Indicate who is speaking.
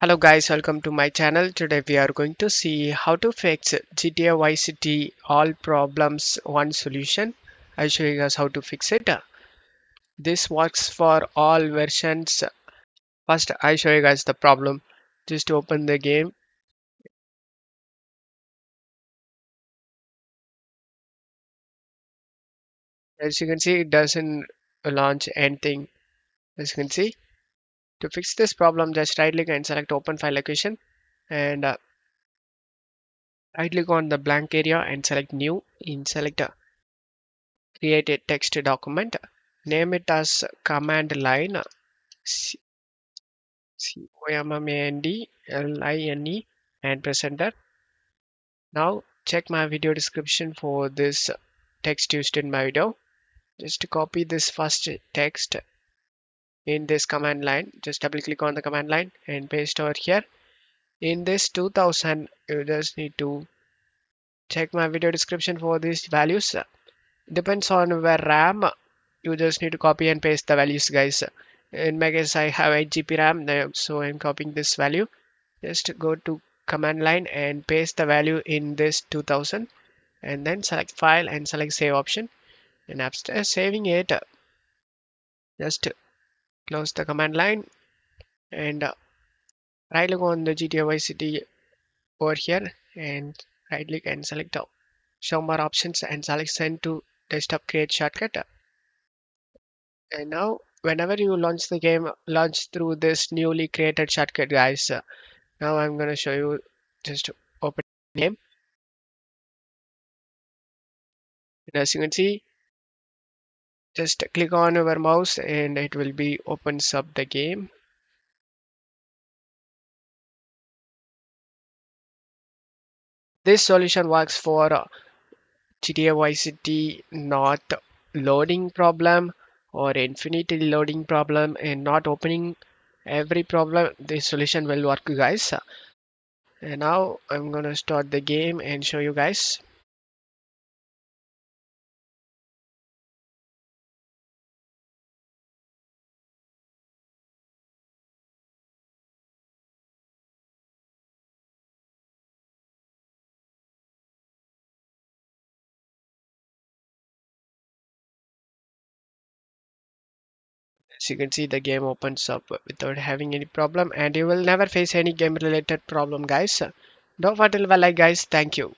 Speaker 1: Hello guys, welcome to my channel. Today we are going to see how to fix GTA Vice City all problems one solution. I'll show you guys how to fix it. This works for all versions. First I show you guys the problem. Just open the game. As you can see, it doesn't launch anything. As you can see, to fix this problem, just right click and select open file location, and right click on the blank area and select new. In select create a text document, name it as command line. COMMANDLINE and press enter. Now check my video description for this text used in my video. Just copy this first text in this command line. Just double click on the command line and paste over here. In this 2000, you just need to check my video description for these values. Depends on where RAM. You just need to copy and paste the values, guys. In my case, I have 8 GB RAM, so I'm copying this value. Just go to command line and paste the value in this 2000 and then select file and select save option, and after saving it, just close the command line and right click on the GTA Vice City over here and right click and select show more options and select send to desktop create shortcut. And now whenever you launch the game, launch through this newly created shortcut, guys. Now I'm gonna show you. Just open the game, and as you can see, just click on your mouse and it will be opens up the game. This solution works for GTA Vice City, not loading problem or infinity loading problem and not opening every problem. This solution will work, guys. And now I'm gonna start the game and show you guys. As you can see, the game opens up without having any problem, and you will never face any game related problem, guys. Don't forget to leave a like, guys. Thank you.